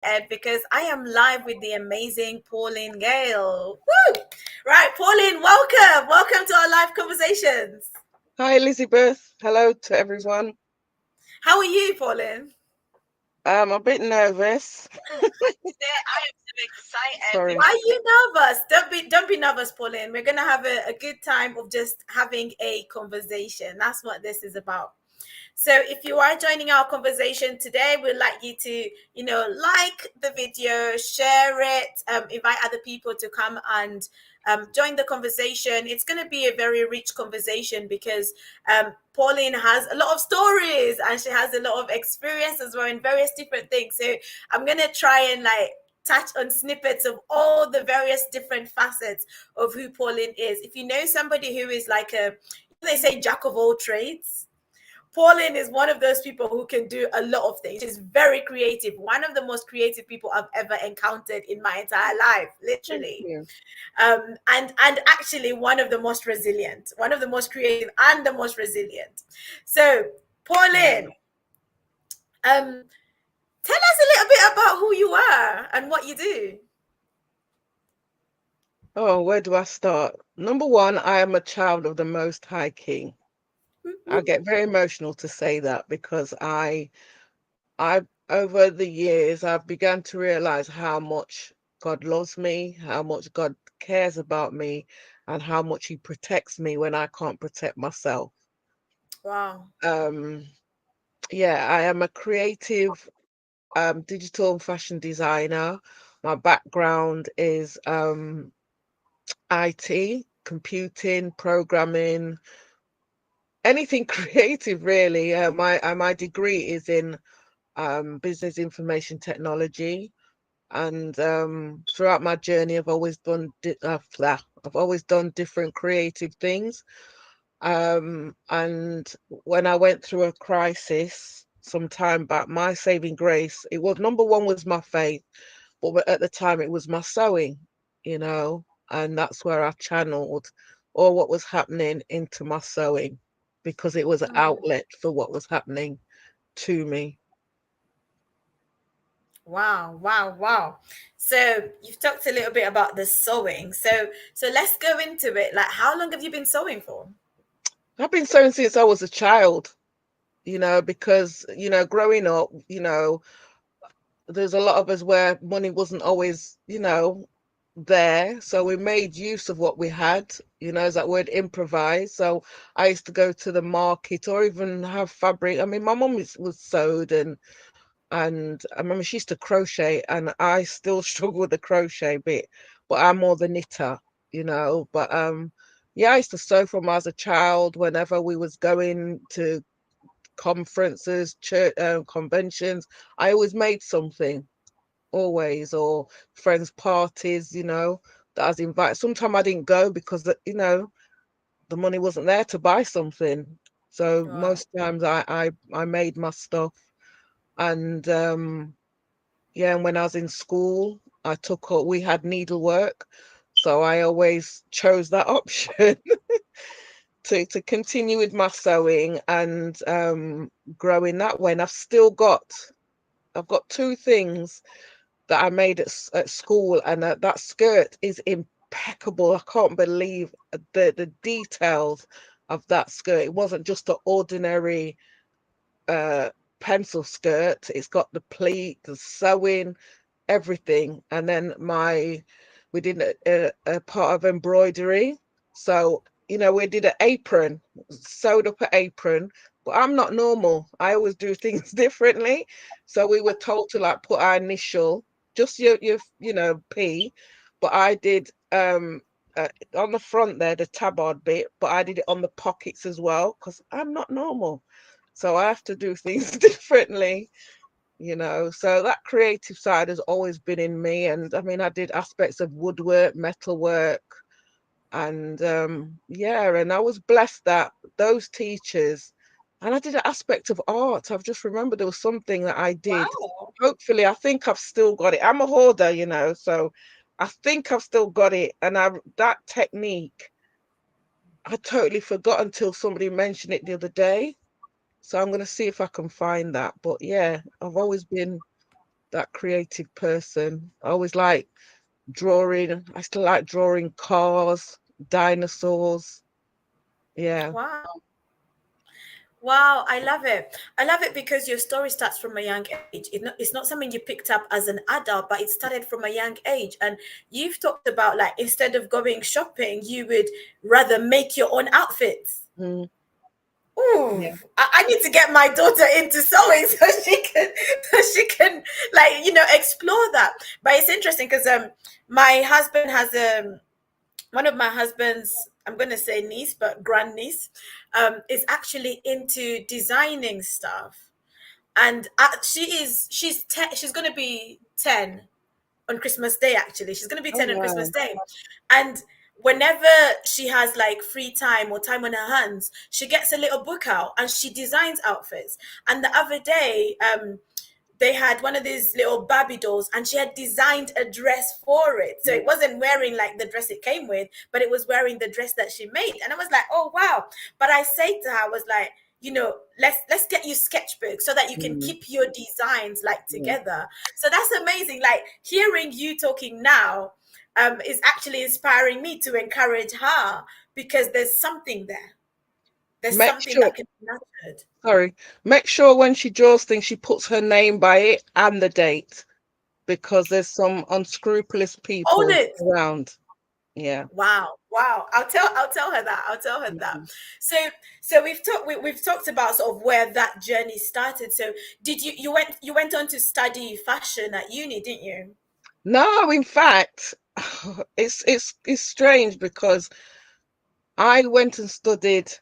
Ed, because I am live with the amazing Pauline Gayle. Woo! Right, Pauline, welcome. Welcome to our live conversations. Hi, Elizabeth. Hello to everyone. How are you, Pauline? I'm a bit nervous. Today I am so excited. Sorry. Why are you nervous? Don't be nervous, Pauline. We're gonna have a good time of just having a conversation. That's what this is about. So if you are joining our conversation today, we'd like you to, like the video, share it, invite other people to come and join the conversation. It's going to be a very rich conversation because Pauline has a lot of stories and she has a lot of experience as well in various different things. So I'm going to try and touch on snippets of all the various different facets of who Pauline is. If you know somebody who is like they say jack of all trades, Pauline is one of those people who can do a lot of things. She's very creative. One of the most creative people I've ever encountered in my entire life, Thank literally. you. And actually one of the most resilient, one of the most creative and the most resilient. So, Pauline, Wow. tell us a little bit about who you are and what you do. Oh, where do I start? Number one, I am a child of the Most High King. I get very emotional to say that because over the years, I've begun to realize how much God loves me, how much God cares about me, and how much He protects me when I can't protect myself. Wow. Um, yeah, I am a creative digital and fashion designer. My background is IT, computing, programming, anything creative really. My degree is in business information technology, and throughout my journey, I've always done different creative things. And when I went through a crisis some time back, my saving grace, it was number one was my faith, but at the time it was my sewing, you know, and that's where I channeled all what was happening into my sewing because it was an outlet for what was happening to me. Wow, wow, wow. So you've talked a little bit about the sewing. So let's go into it. Like, how long have you been sewing for? I've been sewing since I was a child, because, growing up, there's a lot of us where money wasn't always, there. So we made use of what we had, as that word improvise. So I used to go to the market or even have fabric. I mean, my mum was sewed and I remember she used to crochet and I still struggle with the crochet bit, but I'm more the knitter. But yeah, I used to sew from as a child whenever we was going to conferences, church conventions. I always made something always, or friends' parties, that I was invited. Sometimes I didn't go because, the money wasn't there to buy something. So Wow. most times I made my stuff. And yeah, and when I was in school, we had needlework. So I always chose that option to continue with my sewing and growing that way. And I've got two things that I made at school, and that skirt is impeccable. I can't believe the details of that skirt. It wasn't just an ordinary uh, pencil skirt. It's got the pleat, the sewing, everything, and then we did a part of embroidery. So we did an apron, sewed up an apron. But I'm not normal. I always do things differently. So we were told to like put our initial, just your P, but I did on the front there, the tabard bit, but I did it on the pockets as well because I'm not normal. So I have to do things differently. So that creative side has always been in me. And I mean, I did aspects of woodwork, metalwork, and yeah, and I was blessed that those teachers, and I did an aspect of art. I've just remembered there was something that I did. Wow. Hopefully, I think I've still got it. I'm a hoarder, so I think I've still got it. And that technique, I totally forgot until somebody mentioned it the other day. So I'm gonna see if I can find that. But yeah, I've always been that creative person. I always like drawing. I still like drawing cars, dinosaurs. Yeah. Wow. Wow, I love it. I love it because your story starts from a young age. It's not something you picked up as an adult, but it started from a young age. And you've talked about like instead of going shopping, you would rather make your own outfits. Mm, Ooh, yeah. I need to get my daughter into sewing so she can like explore that. But it's interesting because my husband has one of my husband's, I'm gonna say niece, but grandniece, is actually into designing stuff, and she's gonna be 10 on Christmas Day. Actually, she's gonna be Oh 10 on Christmas wow. Day, and whenever she has like free time or time on her hands, she gets a little book out and she designs outfits. And the other day, they had one of these little Barbie dolls and she had designed a dress for it. So it wasn't wearing like the dress it came with, but it was wearing the dress that she made. And I was like, oh wow. But I say to her, I was like, let's get you sketchbooks so that you can Mm, keep your designs like yeah. together. So that's amazing. Like hearing you talking now is actually inspiring me to encourage her because there's something there. There's Make something sure, that can be nurtured. sorry, make sure when she draws things, she puts her name by it and the date because there's some unscrupulous Own people it. around. Yeah. Wow, wow. I'll tell her that. I'll tell her that. Mhm. So we've talked about sort of where that journey started. So did you went on to study fashion at uni, didn't you? No, in fact, it's strange because I went and studied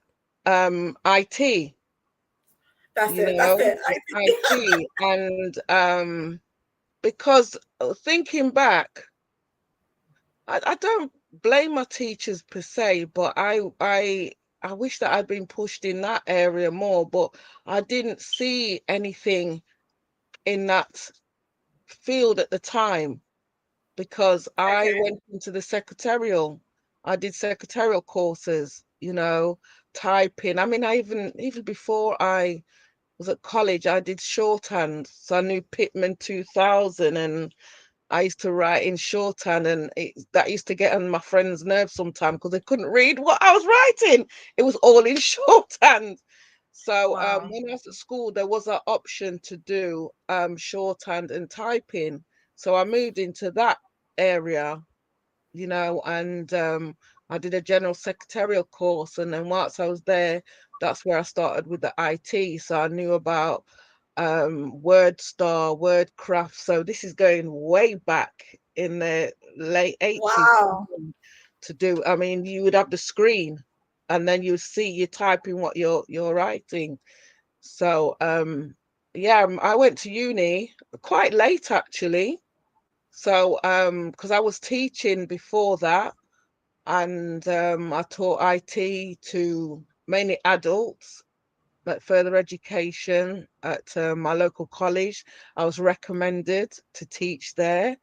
IT, That's you it. That's know, it. IT, and because thinking back, I don't blame my teachers per se, but I wish that I'd been pushed in that area more, but I didn't see anything in that field at the time because I Okay. went into the secretarial. I did secretarial courses, typing. I mean, even before I was at college, I did shorthand. So I knew Pitman 2000 and I used to write in shorthand, and that used to get on my friends' nerves sometimes because they couldn't read what I was writing. It was all in shorthand. So Wow. when I was at school, there was an option to do shorthand and typing. So I moved into that area, and I did a general secretarial course. And then once I was there, that's where I started with the IT. So I knew about WordStar, WordCraft. So this is going way back in the late 80s Wow. to do. I mean, you would have the screen and then you see you typing what you're writing. So yeah, I went to uni quite late actually. So because I was teaching before that, and I taught IT to mainly adults, like further education at my local college. I was recommended to teach there,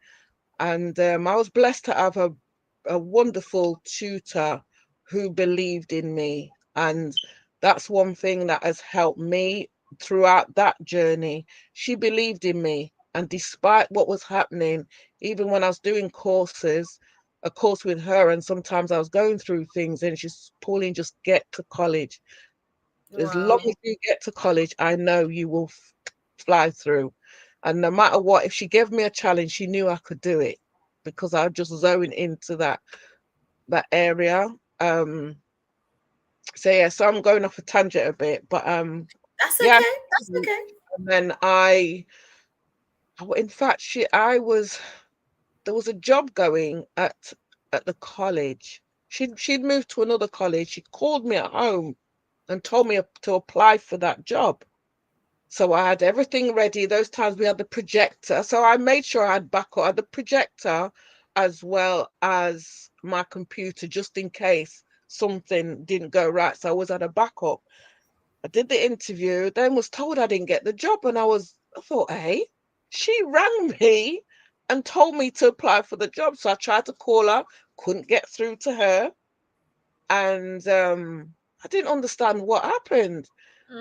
and I was blessed to have a wonderful tutor who believed in me. And that's one thing that has helped me throughout that journey. She believed in me. And despite what was happening, even when I was doing courses, a course with her, and sometimes I was going through things, and she's, Pauline, just get to college. As long as Wow. you get to college, I know you will fly through. And no matter what, if she gave me a challenge, she knew I could do it because I just zone into that area. Um, so yeah, so I'm going off a tangent a bit, but That's yeah. okay. That's okay. And then in fact, I was there was a job going at the college. She'd moved to another college. She called me at home and told me to apply for that job. So I had everything ready. Those times we had the projector. So I made sure I had backup. I had the projector as well as my computer just in case something didn't go right. So I always had a backup. I did the interview, then was told I didn't get the job. And I thought, hey, she rang me and told me to apply for the job. So I tried to call her, couldn't get through to her. And I didn't understand what happened.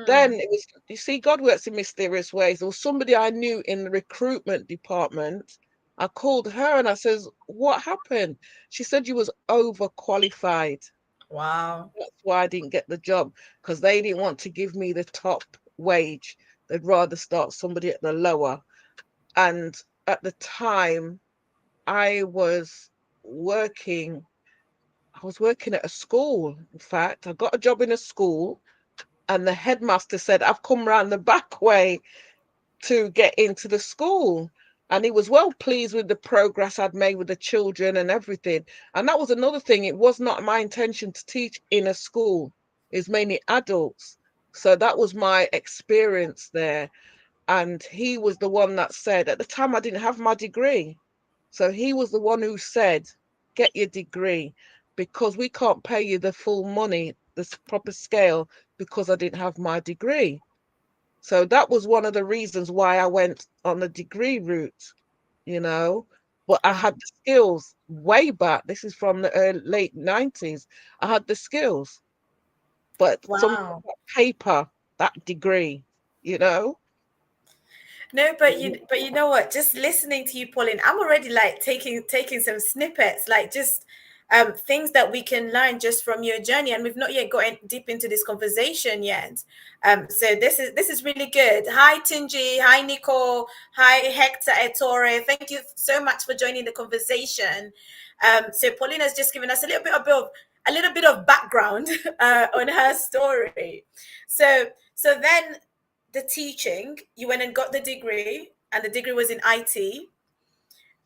Then Mm. it was, you see, God works in mysterious ways. There was somebody I knew in the recruitment department. I called her and I says, "What happened?" She said you was overqualified. Wow. That's why I didn't get the job, because they didn't want to give me the top wage. They'd rather start somebody at the lower. And at the time, I was working, I was working at a school. In fact, I got a job in a school, and the headmaster said, "I've come round the back way to get into the school." And he was well pleased with the progress I'd made with the children and everything. And that was another thing. It was not my intention to teach in a school. It's mainly adults. So that was my experience there. And he was the one that said, at the time I didn't have my degree. So he was the one who said, "Get your degree, because we can't pay you the full money, the proper scale, because I didn't have my degree." So that was one of the reasons why I went on the degree route, you know. But I Wow. had the skills way back. This is from the late 90s. I had the skills, but some Wow. paper, that degree, you know. No, but you know what? Just listening to you, Pauline, I'm already like taking some snippets, like just things that we can learn just from your journey, and we've not yet gotten deep into this conversation yet. So this is really good. Hi Tinji, hi Nicole, hi Hector Ettore. Thank you so much for joining the conversation. So Pauline has just given us a little bit of background on her story. So then the teaching, you went and got the degree, and the degree was in IT.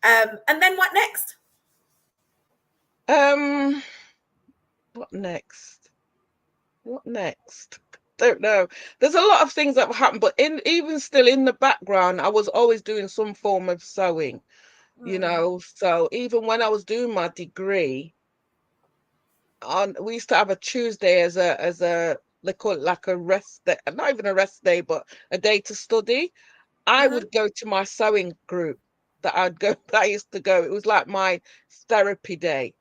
And then what next? Um, what next? What next? Don't know. There's a lot of things that have happened, but in even still in the background, I was always doing some form of sewing, you Mm, know. So even when I was doing my degree, on we used to have a Tuesday as a they call it like a rest day, not even a rest day, but a day to study. I mm-hmm. would go to my sewing group that I'd go that I used to go. It was like my therapy day,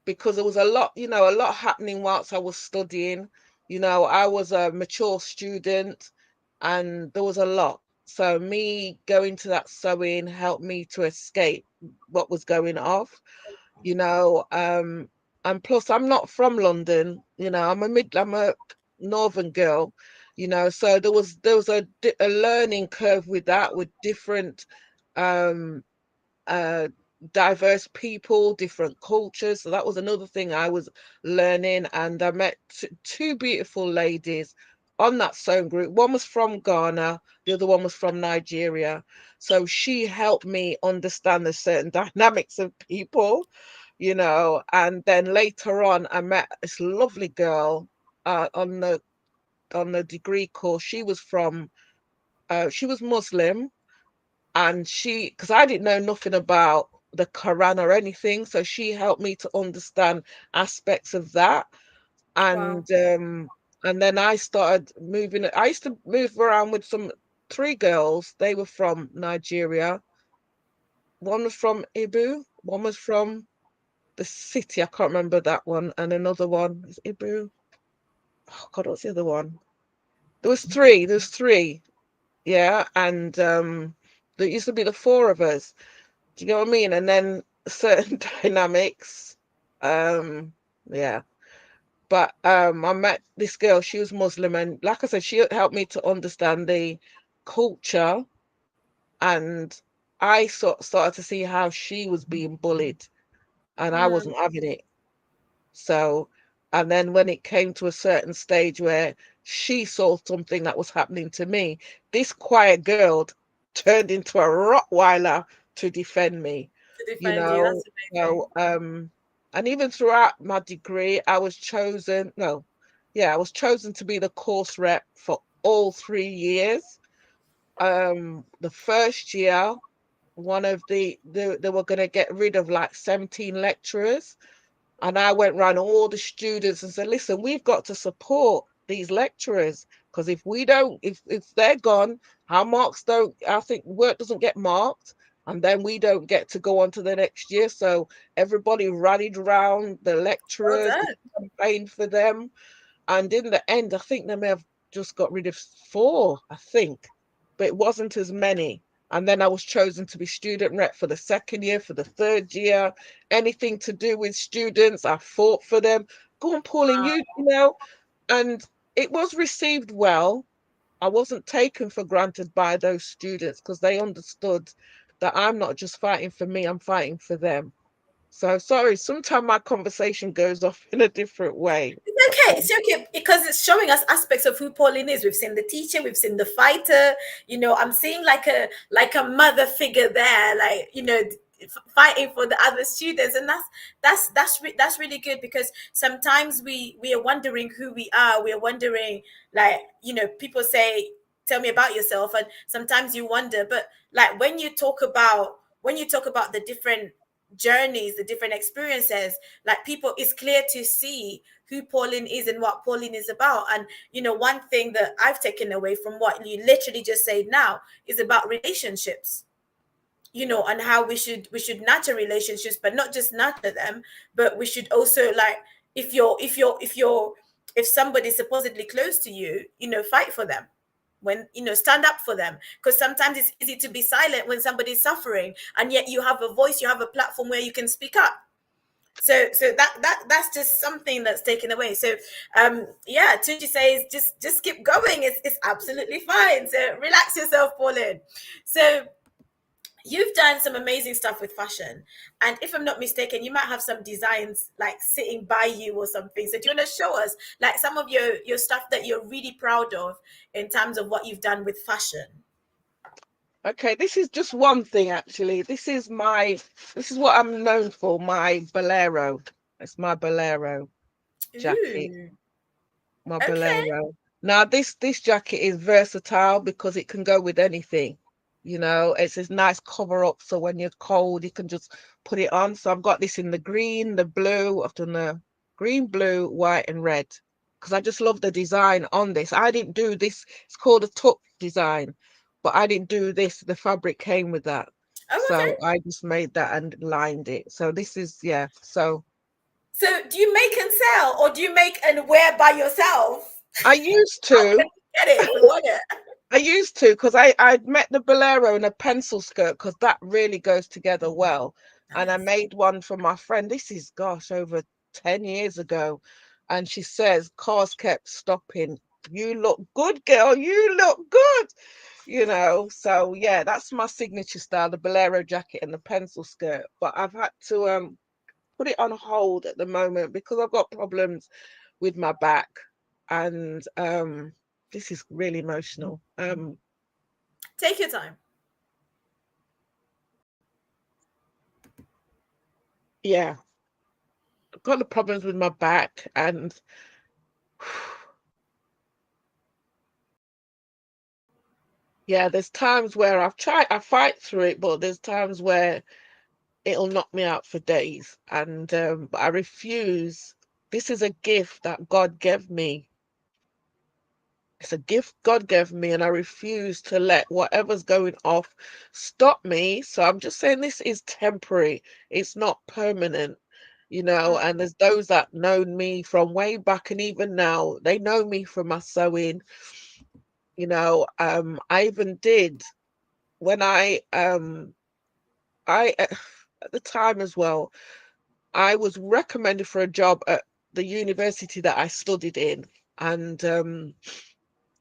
because there was a lot, a lot happening whilst I was studying. I was a mature student, and there was a lot. So me going to that sewing helped me to escape what was going off, you know. And plus I'm not from London, I'm a northern girl, so there was a learning curve with that, with different um uh diverse people, different cultures. So that was another thing I was learning. And I met two beautiful ladies on that sewing group. One was from Ghana, the other one was from Nigeria. So she helped me understand the certain dynamics of people, and then later on I met this lovely girl on the degree course. She was Muslim, and because I didn't know nothing about the Quran or anything, so she helped me to understand aspects of that. Wow. And then I started moving. I used to move around with some three girls. They were from Nigeria. One was from Ibu, one was from the city, I can't remember that one, and another one is Ibu. Oh God, what's the other one? There's three, yeah. And there used to be the four of us. Do you know what I mean? And then certain dynamics. Um, yeah. But I met this girl, she was Muslim, and like I said, she helped me to understand the culture. And I started to see how she was being bullied, and I Mm, wasn't having it. So, and then when it came to a certain stage where she saw something that was happening to me, this quiet girl turned into a Rottweiler to defend me, to you defend you. know. That's amazing. So, and even throughout my degree, I was chosen to be the course rep for all 3 years. The first year, one of they were going to get rid of like 17 lecturers, and I went around all the students and said, "Listen, we've got to support these lecturers, because if we don't, if they're gone, our marks don't, I think work doesn't get marked, and then we don't get to go on to the next year." So everybody rallied around the Well lecturers, done. campaigned for them, and in the end, I think they may have. just got rid of four, I think, but it wasn't as many. And then I was chosen to be student rep for the second year, for the third year. Anything to do with students, I fought for them. Go on, Pauline, you know, and it was received well. I wasn't taken for granted by those students because they understood that I'm not just fighting for me, I'm fighting for them. So sorry, sometimes my conversation goes off in a different way. It's okay. It's okay because it's showing us aspects of who Pauline is. We've seen the teacher, we've seen the fighter. I'm seeing like a mother figure there, like fighting for the other students, and that's really good because sometimes we are wondering who we are. We are wondering, like people say, "Tell me about yourself," and sometimes you wonder. But like when you talk about the different journeys, the different experiences, like people, it's clear to see who Pauline is and what Pauline is about. And one thing that I've taken away from what you literally just said now is about relationships, and how we should nurture relationships, but not just nurture them, but we should also, like, if somebody's supposedly close to you, fight for them. When stand up for them, because sometimes it's easy to be silent when somebody's suffering, and yet you have a voice, you have a platform where you can speak up. So that's just something that's taken away. So yeah, Tunji says just keep going. It's absolutely fine. So relax yourself, Pauline. So you've done some amazing stuff with fashion, and if I'm not mistaken, you might have some designs like sitting by you or something. So do you want to show us like some of your stuff that you're really proud of in terms of what you've done with fashion? Okay, this is just one thing actually. This is what I'm known for, my bolero. It's my bolero jacket. Ooh, My okay. bolero. Now this jacket is versatile because it can go with anything. It's this nice cover up so when you're cold you can just put it on. So I've got this in the green, the blue, I've done the green, blue, white, and red. Because I just love the design on this. I didn't do this, it's called a tuck design, but I didn't do this. The fabric came with that. Oh, okay. So I just made that and lined it. So this is, yeah. So So do you make and sell, or do you make and wear by yourself? I used How can to. we get it if we want it? I used to because I'd met the bolero and a pencil skirt because that really goes together well. And I Nice. made one for my friend. This is, gosh, over 10 years ago. And she says, cars kept stopping. You look good, girl. You look good. So yeah, that's my signature style, the bolero jacket and the pencil skirt. But I've had to put it on hold at the moment because I've got problems with my back. And this is really emotional. Take your time. Yeah, I've got the problems with my back, and yeah, there's times where I fight through it, but there's times where it'll knock me out for days, and but I refuse. This is a gift that God gave me. It's a gift God gave me, and I refuse to let whatever's going off stop me. So I'm just saying this is temporary. It's not permanent, and there's those that know me from way back and even now, they know me from my sewing. I even did when I at the time as well, I was recommended for a job at the university that I studied in, and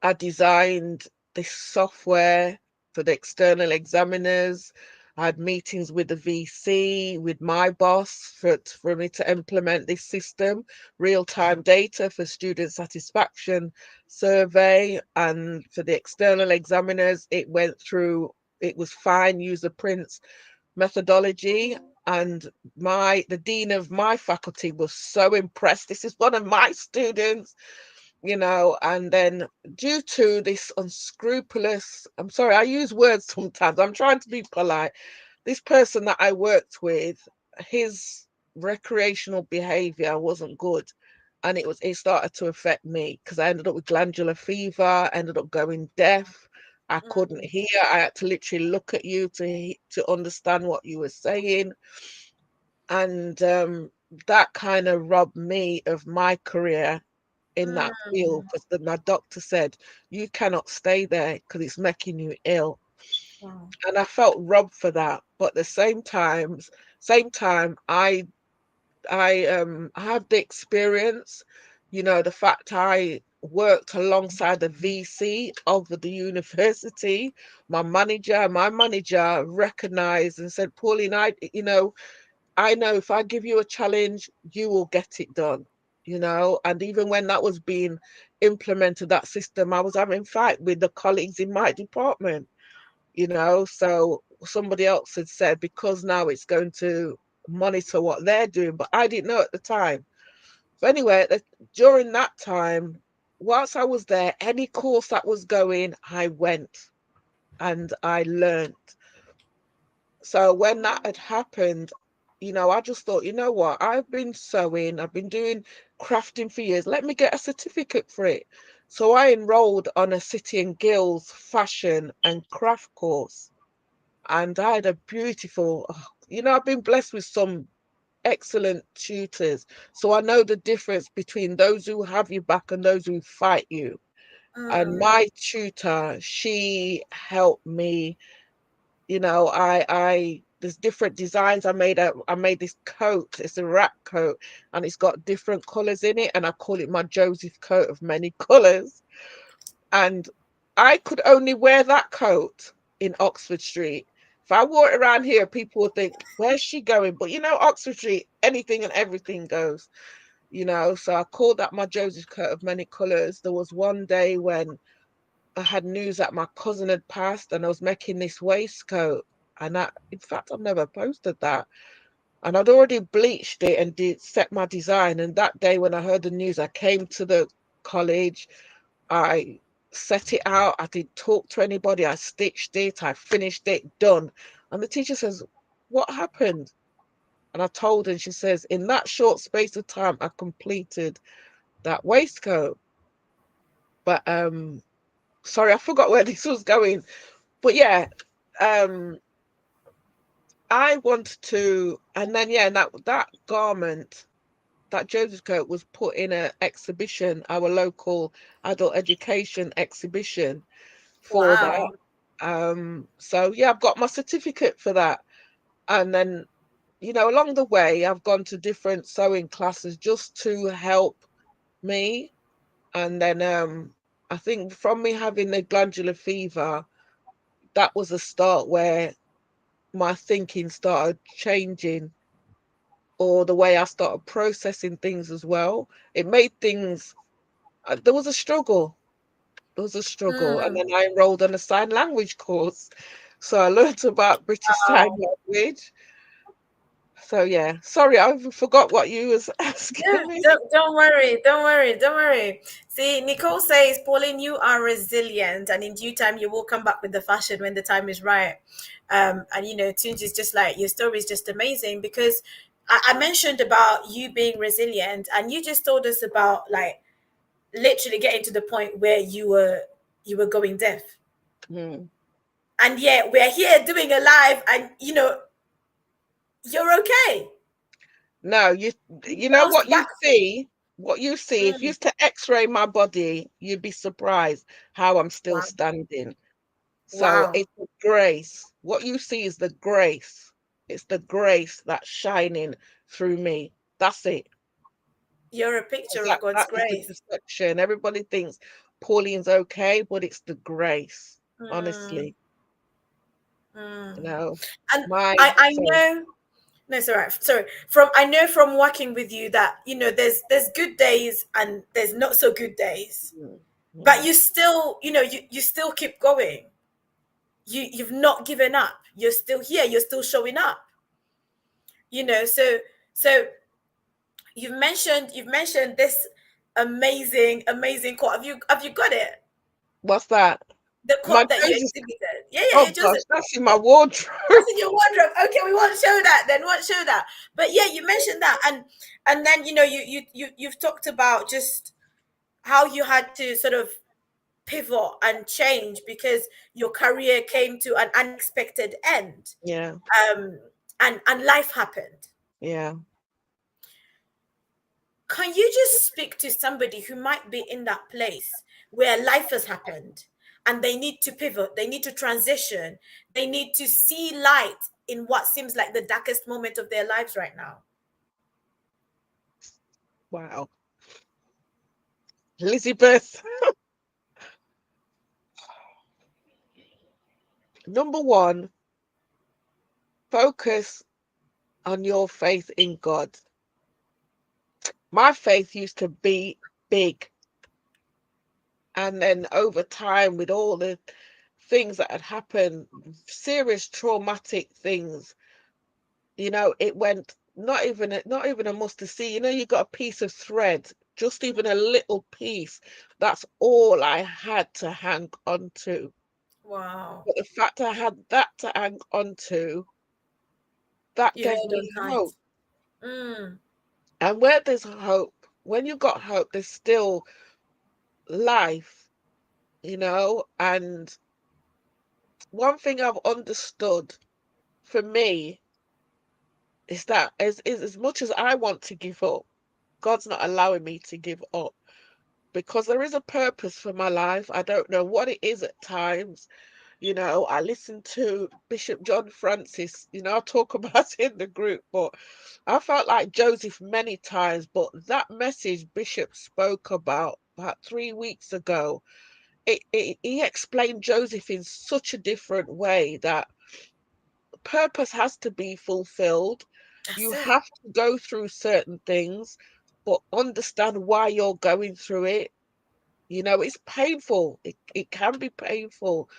I designed this software for the external examiners. I had meetings with the VC, with my boss for me to implement this system, real-time data for student satisfaction survey. And for the external examiners, it was fine user prints methodology. And the dean of my faculty was so impressed. This is one of my students, and then due to this unscrupulous, I'm sorry, I use words sometimes, I'm trying to be polite. This person that I worked with, his recreational behavior wasn't good. And it started to affect me because I ended up with glandular fever, I ended up going deaf. I couldn't Mm, hear. I had to literally look at you to understand what you were saying. And that kind of robbed me of my career in that field Mm. because my doctor said you cannot stay there because it's making you ill. Wow. And I felt robbed for that. But at the same time, I had the experience, the fact I worked alongside the VC of the university, my manager recognized and said, Pauline, I know if I give you a challenge, you will get it done. And even when that was being implemented, that system, I was having fight with the colleagues in my department. So somebody else had said, because now it's going to monitor what they're doing, but I didn't know at the time. So anyway, during that time, whilst I was there, any course that was going, I went and I learned. So when that had happened, I just thought, you know what? I've been sewing, I've been doing crafting for years. Let me get a certificate for it. So I enrolled on a City and Guilds fashion and craft course. And I had a beautiful, I've been blessed with some excellent tutors. So I know the difference between those who have you back and those who fight you. And Mm. my tutor, she helped me, there's different designs. I made this coat. It's a wrap coat and it's got different colors in it. And I call it my Joseph coat of many colors. And I could only wear that coat in Oxford Street. If I wore it around here, people would think, where's she going? But Oxford Street, anything and everything goes. So I called that my Joseph coat of many colours. There was one day when I had news that my cousin had passed and I was making this waistcoat. And in fact, I've never posted that. And I'd already bleached it and set my design. And that day when I heard the news, I came to the college. I set it out. I didn't talk to anybody. I stitched it. I finished it, done. And the teacher says, what happened? And I told her, and she says, in that short space of time, I completed that waistcoat. But sorry, I forgot where this was going. But yeah, um, I want to, and then yeah, that garment, that Joseph coat was put in an exhibition, our local adult education exhibition for that. Wow. So yeah, I've got my certificate for that. And then, along the way, I've gone to different sewing classes just to help me. And then I think from me having the glandular fever, that was a start where my thinking started changing, or the way I started processing things as well. It made things, there was a struggle. There was a struggle. And Mm. then I enrolled on a sign language course. So I learned about British Sign Wow. Language. So yeah, sorry, I even forgot what you was No, asking me. don't worry, don't worry, don't worry. See, Nicole says, Pauline, you are resilient, and in due time, you will come back with the fashion when the time is right. And Tunji is just like your story is just amazing because I mentioned about you being resilient, and you just told us about like literally getting to the point where you were going deaf, Hmm. and yet we're here doing a live, and you're okay. No, You you know bounced back. what you see, if you Mm. used to x-ray my body, you'd be surprised how I'm still Wow, standing. So wow. it's the grace. What you see is the grace. It's the grace that's shining through me. That's it. You're a 'Cause picture of that God's is the grace. deception. Everybody thinks Pauline's okay, but it's the grace. Mm, Honestly, you mm. know, And my I so know, no, it's all right. Sorry. I know from working with you that, there's good days and there's not so good days. mm, But mm. you still, you still keep going. You've not given up. You're still here. You're still showing up. So you've mentioned this amazing, amazing quote. Have you got it? What's that? The My quote that you Joseph. exhibited. Yeah, yeah, Oh yeah, gosh, Joseph. that's in my wardrobe. That's in your wardrobe. Okay, we won't show that then. Won't show that. But yeah, you mentioned that, and then you've talked about just how you had to sort of pivot and change because your career came to an unexpected end, Yeah, um, and life happened. yeah. Can you just speak to somebody who might be in that place where life has happened and they need to pivot, they need to transition, they need to see light in what seems like the darkest moment of their lives right now? Wow. Elizabeth, number one, focus on your faith in God. My faith used to be big. And then over time, with all the things that had happened, serious traumatic things, it went not even a mustard seed. You got a piece of thread, just even a little piece. That's all I had to hang on to. Wow. But the fact I had that to hang on to, that You gave held on me tight. hope. Mm, And where there's hope, when you got hope, there's still life, and one thing I've understood for me is that as much as I want to give up, God's not allowing me to give up because there is a purpose for my life. I don't know what it is at times. I listen to Bishop John Francis, I talk about it in the group, but I felt like Joseph many times. But that message Bishop spoke about 3 weeks ago, he explained Joseph in such a different way that purpose has to be fulfilled. that's You it. have to go through certain things, but understand why you're going through it. It's painful. It can be painful,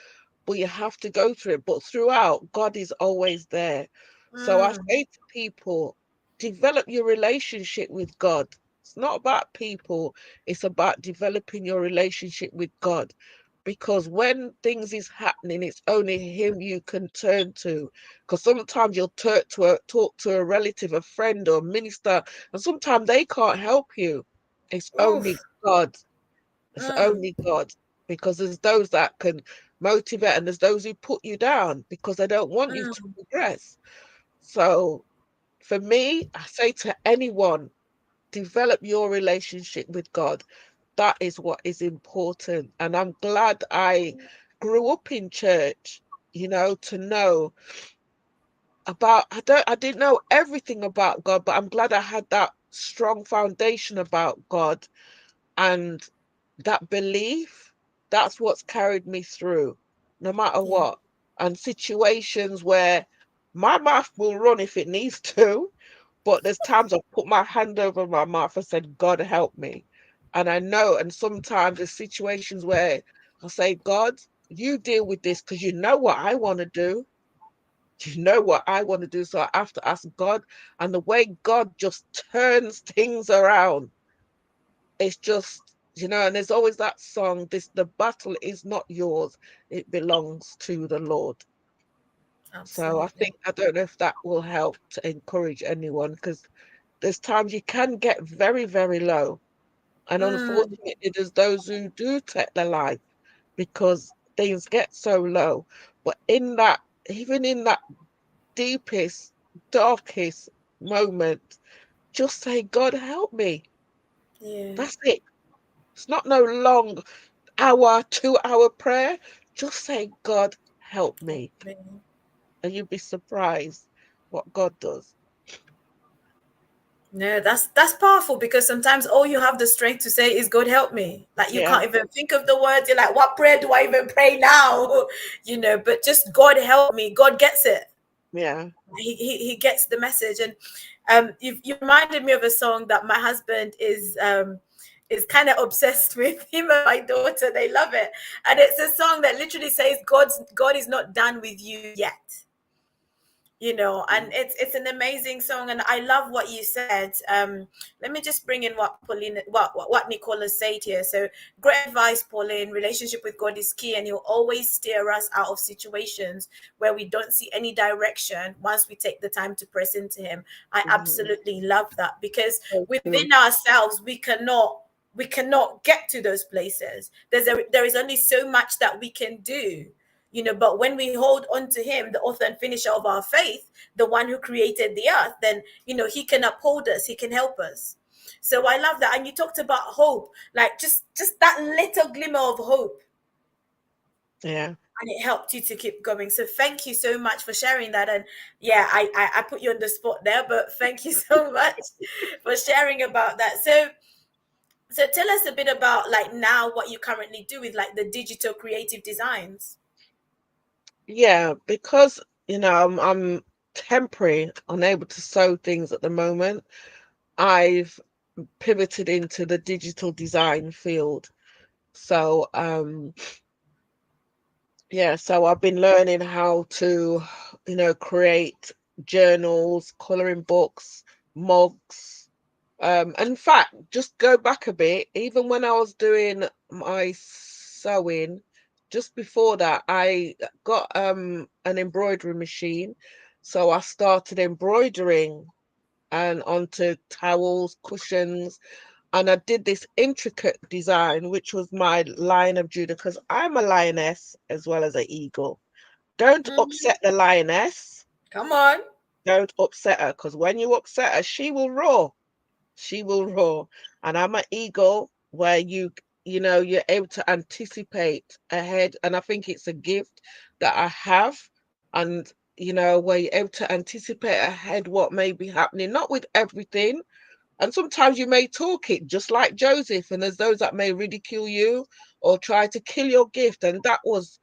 but you have to go through it. But throughout, God is always there. So I Mm, say to people, develop your relationship with God. It's not about people, it's about developing your relationship with God. Because when things is happening, it's only Him you can turn to. Because sometimes you'll talk to a relative, a friend, or a minister, and sometimes they can't help you. It's only oof. God. It's Mm, only God, because there's those that can motivate and there's those who put you down because they don't want you to mm, progress. So for me, I say to anyone, develop your relationship with God. That is what is important. And I'm glad I grew up in church, to know I didn't know everything about God, but I'm glad I had that strong foundation about God and that belief. That's what's carried me through, no matter yeah. what. And situations where my mouth will run if it needs to, but there's times I've put my hand over my mouth and said, God help me. And I know, and sometimes there's situations where I say, God, you deal with this because you know what I want to do. You know what I want to do. So I have to ask God. And the way God just turns things around, it's just, and there's always that song, the battle is not yours, it belongs to the Lord. So Absolutely. I don't know if that will help to encourage anyone, because there's times you can get very, very low. And Mm, unfortunately, there's those who do take their life because things get so low. But even in that deepest, darkest moment, just say, God help me. yeah. That's it. It's not no long hour, 2 hour prayer. Just say, God help me. Absolutely. And you'd be surprised what God does. No, that's powerful because sometimes all you have the strength to say is God help me. Like you Yeah, can't even think of the words. You're like, what prayer do I even pray now? But just God help me. God gets it. yeah. He gets the message. And you reminded me of a song that my husband is kind of obsessed with. Him and my daughter, they love it. And it's a song that literally says God is not done with you yet. And it's an amazing song, and I love what you said. Let me just bring in what Pauline what Nicola said here. So great advice, Pauline. Relationship with God is key, and he'll always steer us out of situations where we don't see any direction once we take the time to press into him. I Mhm. absolutely love that, because So true. within ourselves we cannot get to those places. There is only so much that we can do. But when we hold on to him, the author and finisher of our faith, the one who created the earth, then he can uphold us, he can help us. So I love that. And you talked about hope, like just that little glimmer of hope, Yeah. and it helped you to keep going. So thank you so much for sharing that. And yeah, I put you on the spot there, but thank you so much for sharing about that. So tell us a bit about like now what you currently do with like the digital creative designs. Yeah, because I'm temporary, unable to sew things at the moment. I've pivoted into the digital design field. So yeah, so I've been learning how to, create journals, coloring books, mugs. In fact, just go back a bit, even when I was doing my sewing, just before that, I got an embroidery machine. So I started embroidering and onto towels, cushions, and I did this intricate design, which was my Lion of Judah, because I'm a lioness as well as an eagle. Don't Mhm. upset the lioness. Come on. Don't upset her, because when you upset her, she will roar. She will roar. And I'm an eagle where you're able to anticipate ahead. And I think it's a gift that I have. And, where you're able to anticipate ahead what may be happening, not with everything, and sometimes you may talk it just like Joseph, and there's those that may ridicule you or try to kill your gift. And that was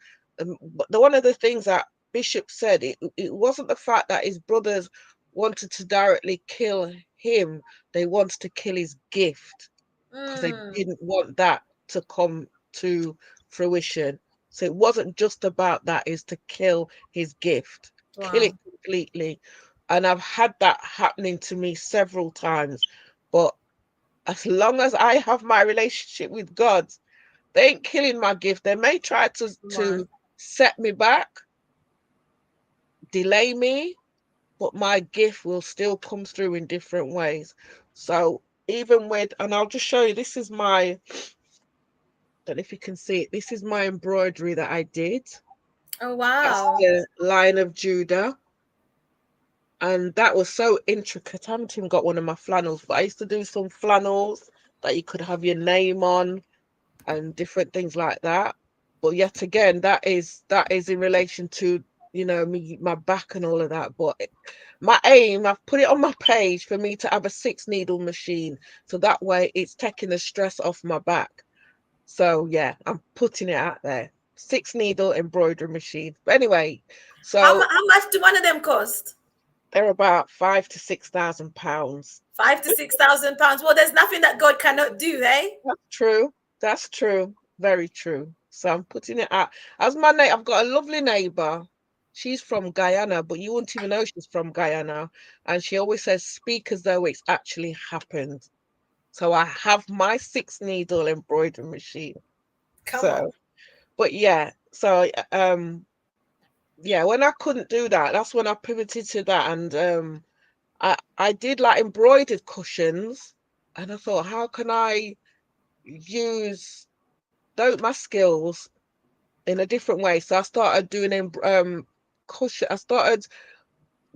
one of the things that Bishop said. It wasn't the fact that his brothers wanted to directly kill him, they wanted to kill his gift because they Mm, didn't want that to come to fruition. So it wasn't just about that, is to kill his gift, kill it wow. completely. And I've had that happening to me several times. But as long as I have my relationship with God, they ain't killing my gift. They may try to Come on. to set me back, delay me, but my gift will still come through in different ways. So even with, and I'll just show you, this is my, don't know if you can see it, this is my embroidery that I did. Oh That's wow. the Lion of Judah. And that was so intricate. I haven't even got one of my flannels, but I used to do some flannels that you could have your name on and different things like that. But yet again, that is in relation to, me, my back and all of that. But my aim, I've put it on my page for me to have a 6 needle machine. So that way it's taking the stress off my back. So yeah, I'm putting it out there. 6 needle embroidery machine. But anyway, so How much do one of them cost? they're about £5,000 to £6,000. 5 to 6 thousand pounds. Well, there's nothing that God cannot do, hey? That's true. That's true. Very true. So I'm putting it out. As my neighbor, I've got a lovely neighbor. She's from Guyana, but you wouldn't even know she's from Guyana. And she always says, speak as though it's actually happened. So I have my 6 needle embroidery machine. Come on. So, but yeah, so yeah, when I couldn't do that, that's when I pivoted to that. And I did like embroidered cushions. And I thought, how can I use my skills in a different way? So I started doing cushion. I started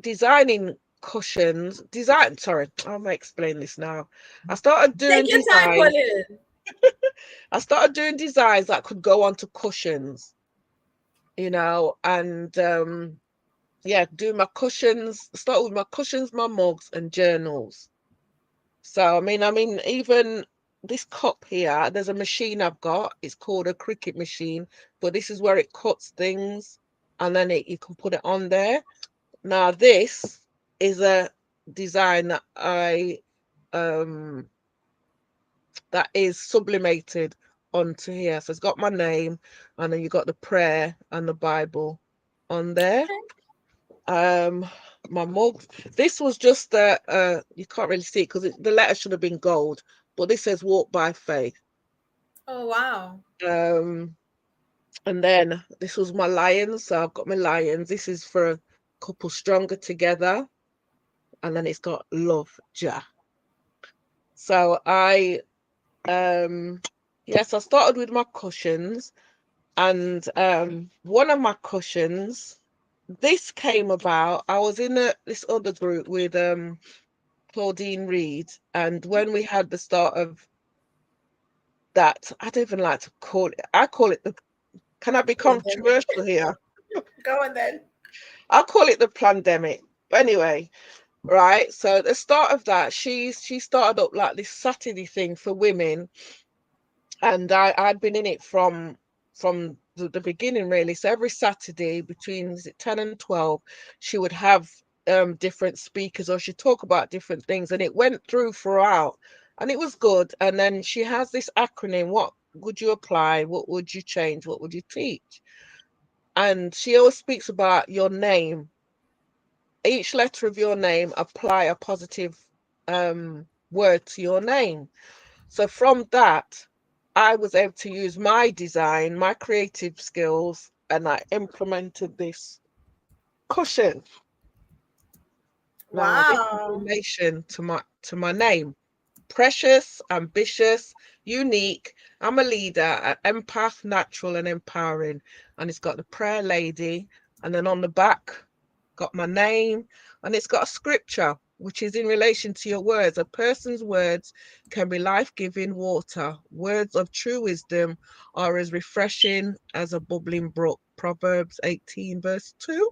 designing cushions. Design. Sorry, I'm gonna explain this now. I started Take doing your time, designs. Pauline. I started doing designs that could go onto cushions, and yeah, do my cushions. Start with my cushions, my mugs, and journals. So I mean, even this cup here, there's a machine I've got. It's called a Cricut machine, but this is where it cuts things, and then you can put it on there. Now this is a design um that is sublimated onto here. So it's got my name, and then you got the prayer and the Bible on there. Um, my mug. This was just you can't really see it because the letter should have been gold, but this says walk by faith. Oh wow. Um, and then this was my lions. So I've got my lions. This is for a couple stronger together, and then it's got love, Jah. So yes, I started with my cushions, and one of my cushions, this came about. I was in this other group with Claudine Reed. And when we had the start of that, I don't even like to call it, I call it the, can I be Go on then. controversial here? Go on then. I'll call it the pandemic. But anyway, right? So at the start of that, she started up like this Saturday thing for women, and I'd been in it from the beginning really. So every Saturday between, is it 10 and 12, she would have different speakers, or she'd talk about different things, and it went through throughout, and it was good. And then she has this acronym: what would you apply, what would you change, what would you teach? And she always speaks about your name. Each letter of your name, apply a positive word to your name. So from that, I was able to use my design, my creative skills, and I implemented this cushion. Now, this is Wow. relation to my name. Precious, ambitious, unique. I'm a leader, an empath, natural and empowering. And it's got the prayer lady. And then on the back, got my name. And it's got a scripture, which is in relation to your words. A person's words can be life-giving water. Words of true wisdom are as refreshing as a bubbling brook. Proverbs 18, verse 2.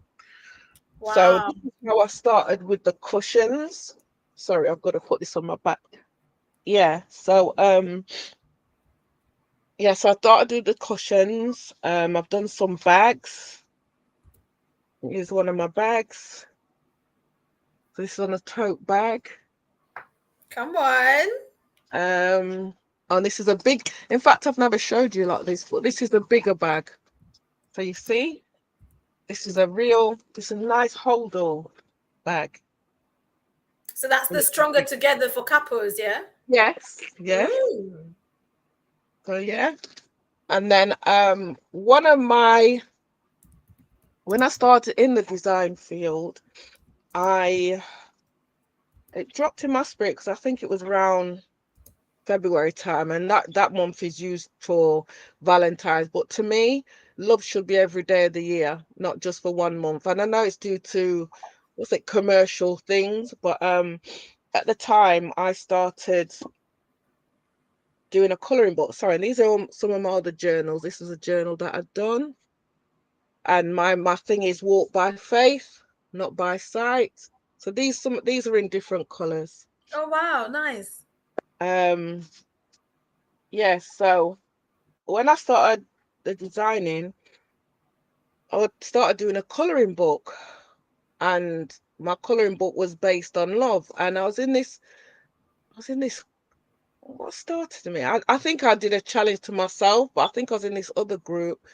So Wow. this is how I started with the cushions. Sorry, I've got to put this on my back. Yeah, so yeah, so I thought I'd do the cushions. I've done some bags. Here's one of my bags. So this is on a tote bag. Come on. Um, and this is a big, in fact, I've never showed you like this, but this is a bigger bag. So you see, this is a nice hold all bag. So that's And the it's stronger big. together for couples, yeah? Yes, yes. Ooh. So yeah. And then one of my when I started in the design field, I it dropped in my spirit because I think it was around February time, and that month is used for Valentine's. But to me, love should be every day of the year, not just for 1 month. And I know it's due to what's it, commercial things, but at the time I started doing a coloring book. Sorry, and these are some of my other journals. This is a journal that I've done, and my thing is walk by faith, not by sight. So these are in different colors. Oh, wow. Nice. Um, yeah, so when I started the designing, started doing a coloring book, and my coloring book was based on love. And I was in this, what started me? I think I did a challenge to myself, but I think I was in this other group.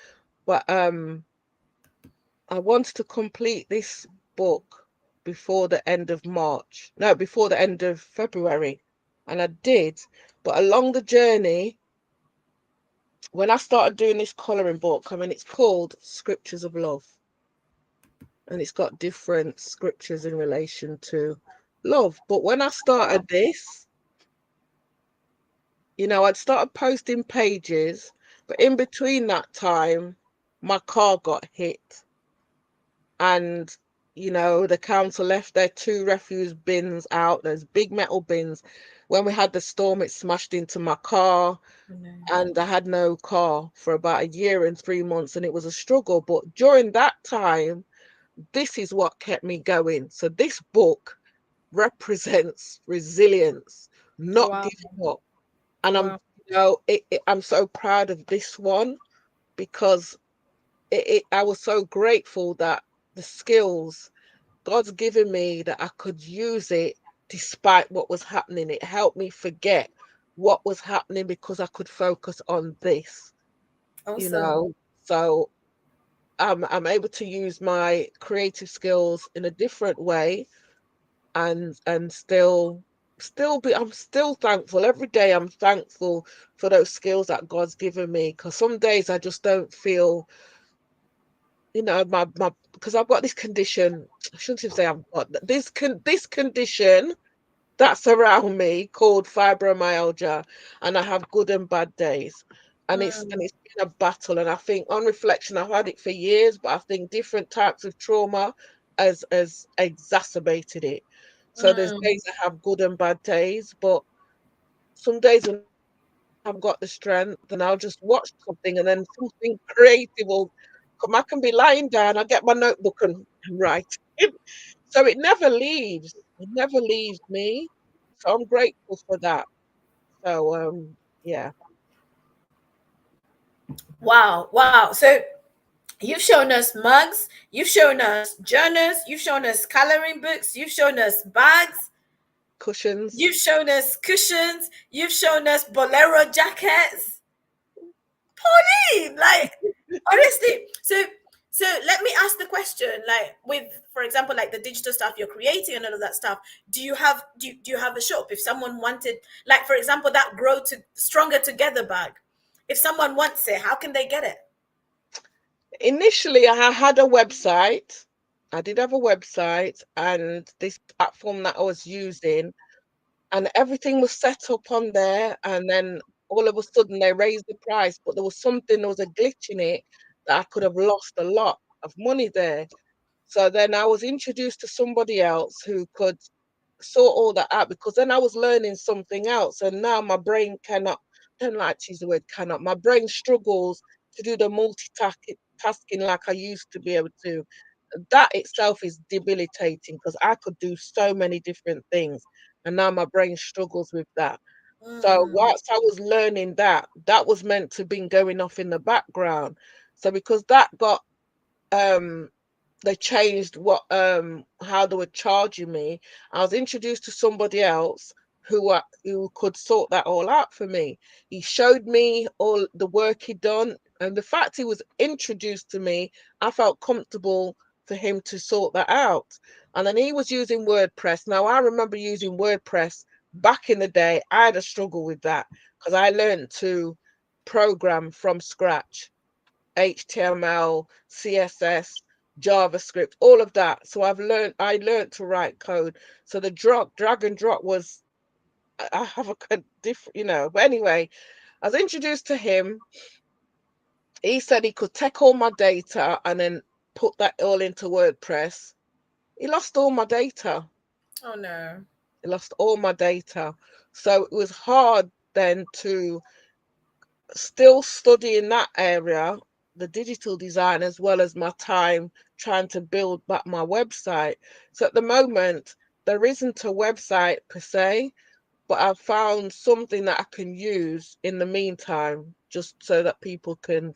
But I wanted to complete this book before the end of March. No, before the end of February. And I did. But along the journey, when I started doing this coloring book, I mean, it's called Scriptures of Love, and it's got different scriptures in relation to love. But when I started this, I'd started posting pages, but in between that time, my car got hit, and the council left their two refuse bins out. There's big metal bins. When we had the storm, it smashed into my car, No. and I had no car for about a year and 3 months, and it was a struggle. But during that time, this is what kept me going. So this book represents resilience, not Wow. giving up. And Wow. I'm so proud of this one because I was so grateful that the skills God's given me, that I could use it despite what was happening. It helped me forget what was happening because I could focus on this, you Awesome. know. So I'm able to use my creative skills in a different way, and still be I'm still thankful. Every day I'm thankful for those skills that God's given me, because some days I just don't feel, my because I've got this condition. I shouldn't even say I've got this condition that's around me called fibromyalgia, and I have good and bad days. And Mm. it's been a battle, and I think on reflection I've had it for years, but I think different types of trauma has exacerbated it. So there's days I have good and bad days, but some days when I've got the strength, and I'll just watch something, and then something creative will come. I can be lying down, I get my notebook and write. So it never leaves. It never leaves me. So I'm grateful for that. So yeah. Wow, wow. So you've shown us mugs, you've shown us journals, you've shown us coloring books, you've shown us bags, Cushions. you've shown us cushions, you've shown us bolero jackets. Pauline, like honestly. So let me ask the question, like with, for example, like the digital stuff you're creating and all of that stuff, do you have a shop if someone wanted, like for example, that grow to stronger together bag? If someone wants it, how can they get it? Initially, I had a website. I did have a website, and this platform that I was using, and everything was set up on there. And then all of a sudden, they raised the price, but there was a glitch in it that I could have lost a lot of money there. So then I was introduced to somebody else who could sort all that out, because then I was learning something else. And now my brain cannot, I don't like to use the word cannot, my brain struggles to do the multitasking like I used to be able to. That itself is debilitating, because I could do so many different things. And now my brain struggles with that. So Mm. whilst I was learning that, that was meant to be going off in the background. So because that got um they changed what how they were charging me. I was introduced to somebody else who could sort that all out for me. He showed me all the work he'd done, and the fact he was introduced to me, I felt comfortable for him to sort that out. And then he was using WordPress. Now I remember using WordPress back in the day. I had a struggle with that because I learned to program from scratch. HTML, CSS, JavaScript, all of that. So I learned to write code. So the drag and drop was, I have a different, But anyway, I was introduced to him. He said he could take all my data and then put that all into WordPress. He lost all my data. Oh no. He lost all my data. So it was hard then to still studying that area, the digital design, as well as my time trying to build back my website. So at the moment, there isn't a website per se, but I've found something that I can use in the meantime, just so that people can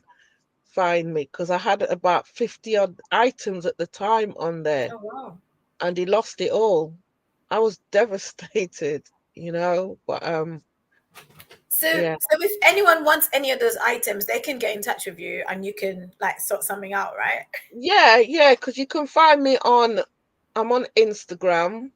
find me. Because I had about 50 odd items at the time on there, Oh wow. and he lost it all. I was devastated, but So, yeah. so if anyone wants any of those items, they can get in touch with you and you can like sort something out, right? Yeah, because you can find me I'm on Instagram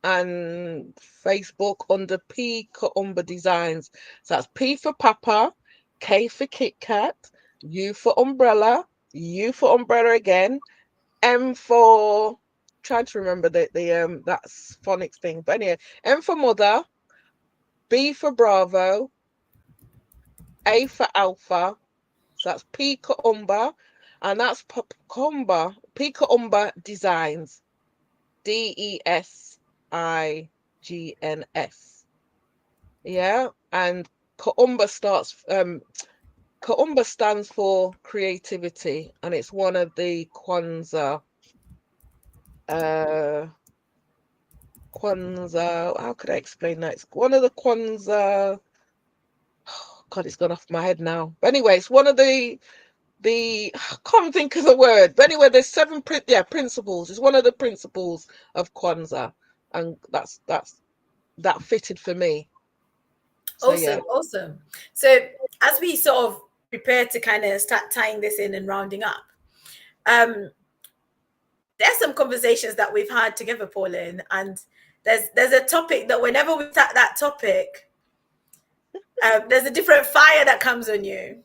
and Facebook under P Kaumba Designs. So that's P for Papa, K for Kit Kat, U for Umbrella, U for Umbrella again, M for trying to remember the that's phonics thing. But anyway, M for Mother, B for Bravo, A for Alpha. So that's P Kaumba, and that's P Kaumba Designs. Designs. Yeah. And Kaumba Kaumba stands for creativity, and it's one of the uh Kwanzaa, how could I explain that? It's one of the Kwanzaa, God, it's gone off my head now. But anyway, it's one of the I can't think of the word. But anyway, there's principles. It's one of the principles of Kwanzaa. And that fitted for me. So yeah. Awesome, awesome. So as we sort of prepare to kind of start tying this in and rounding up, um, there's some conversations that we've had together, Pauline, and there's a topic that whenever we start that topic, there's a different fire that comes on you.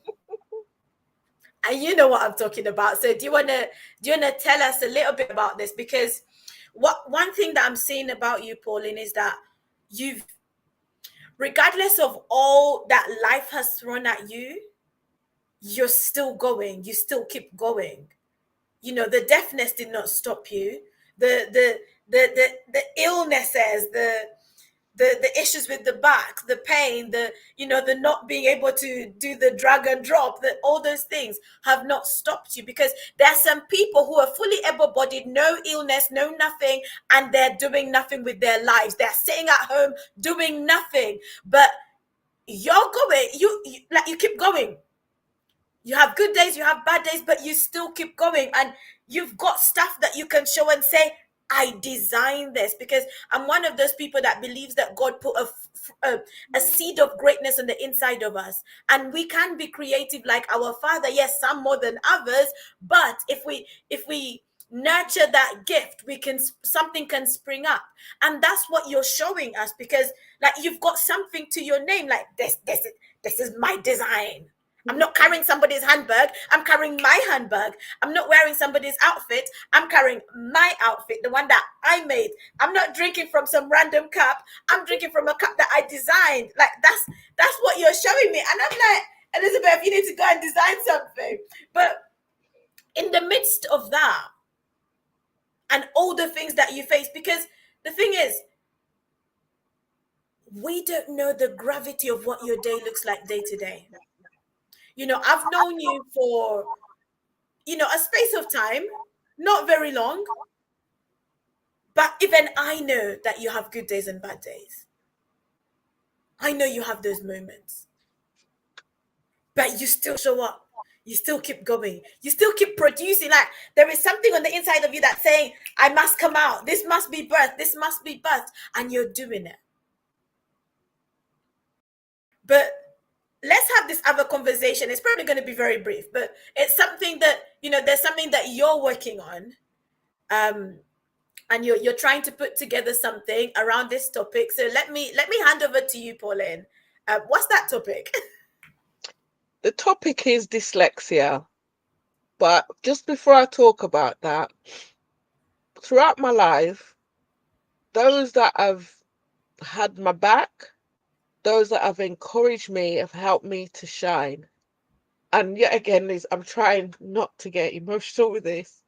And you know what I'm talking about. So do you wanna tell us a little bit about this? Because what one thing that I'm seeing about you, Pauline, is that you've, regardless of all that life has thrown at you, you're still going. You still keep going. The deafness did not stop you. The the illnesses, the issues with the back, the pain, the not being able to do the drag and drop, all those things have not stopped you, because there are some people who are fully able-bodied, no illness, no nothing, and they're doing nothing with their lives. They're sitting at home doing nothing. But you're going, like, you keep going. You have good days, you have bad days, but you still keep going, and you've got stuff that you can show and say, I designed this, because I'm one of those people that believes that God put a seed of greatness on the inside of us, and we can be creative like our Father. Yes, some more than others, but if we nurture that gift, we can, something can spring up. And that's what you're showing us, because like, you've got something to your name, like this is my design. I'm not carrying somebody's handbag. I'm carrying my handbag. I'm not wearing somebody's outfit. I'm carrying my outfit, the one that I made. I'm not drinking from some random cup. I'm drinking from a cup that I designed. Like, that's what you're showing me. And I'm like, Elizabeth, you need to go and design something. But in the midst of that, and all the things that you face, because the thing is, we don't know the gravity of what your day looks like day to day. I've known you for, a space of time, not very long, but even I know that you have good days and bad days. I know you have those moments, but you still show up. You still keep going. You still keep producing. Like, there is something on the inside of you that's saying, I must come out. This must be birth. This must be birth. And you're doing it. But let's have this other conversation. It's probably going to be very brief, but it's something that, there's something that you're working on. And you're trying to put together something around this topic. So let me hand over to you, Pauline. What's that topic? The topic is dyslexia. But just before I talk about that, throughout my life, those that have had my back, those that have encouraged me, have helped me to shine. And yet again, I'm trying not to get emotional with this,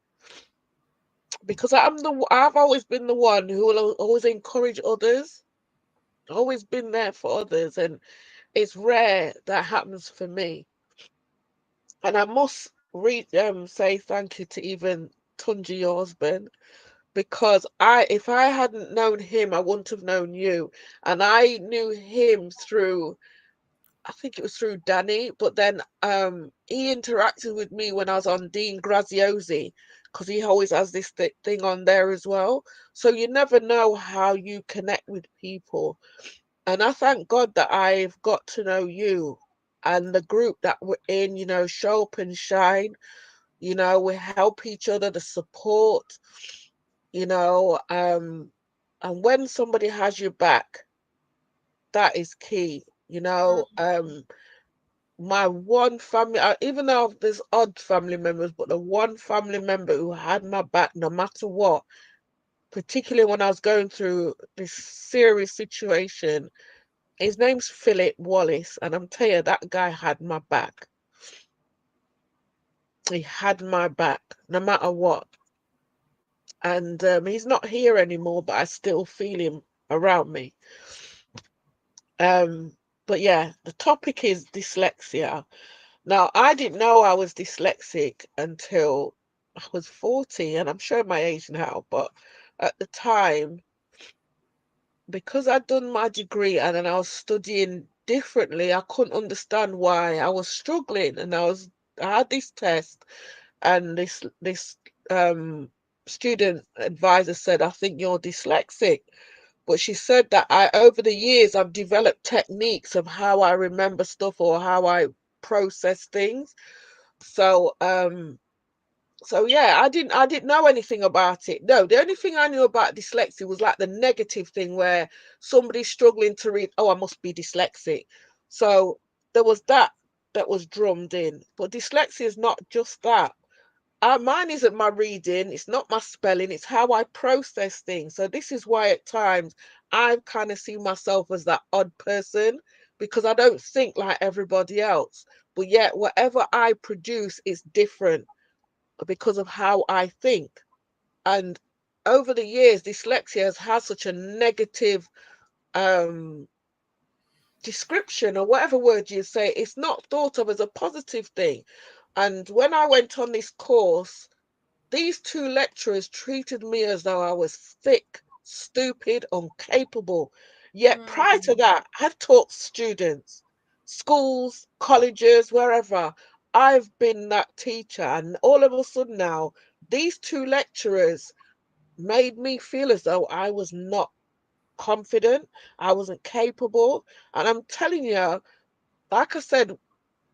because I've always been the one who will always encourage others, always been there for others, and it's rare that happens for me. And I must say thank you to even Tunji, your husband, because if I hadn't known him, I wouldn't have known you. And I knew him through, I think it was through Danny, but then he interacted with me when I was on Dean Graziosi, because he always has this thing on there as well. So you never know how you connect with people. And I thank God that I've got to know you and the group that we're in, show up and shine. We help each other, the support, and when somebody has your back, that is key. My one family, even though there's odd family members, but the one family member who had my back no matter what, particularly when I was going through this serious situation, his name's Philip Wallace, and I'm telling you, that guy had my back. He had my back no matter what. And he's not here anymore, but I still feel him around me. But yeah, the topic is dyslexia. Now, I didn't know I was dyslexic until I was 40, and I'm showing my age now, but at the time, because I'd done my degree and then I was studying differently, I couldn't understand why I was struggling. And I had this test, and this student advisor said, I think you're dyslexic. But she said that over the years, I've developed techniques of how I remember stuff or how I process things. So, yeah, I didn't know anything about it. No, the only thing I knew about dyslexia was like the negative thing where somebody's struggling to read, oh, I must be dyslexic. So there was that was drummed in. But dyslexia is not just that. Mine isn't my reading, it's not my spelling, it's how I process things. So this is why at times I kind of see myself as that odd person, because I don't think like everybody else. But yet whatever I produce is different because of how I think. And over the years, dyslexia has had such a negative um description, or whatever word you say. It's not thought of as a positive thing. And when I went on this course, these two lecturers treated me as though I was thick, stupid, incapable. Yet prior to Mm. that, I've taught students, schools, colleges, wherever. I've been that teacher, and all of a sudden now, these two lecturers made me feel as though I was not confident, I wasn't capable. And I'm telling you, like I said,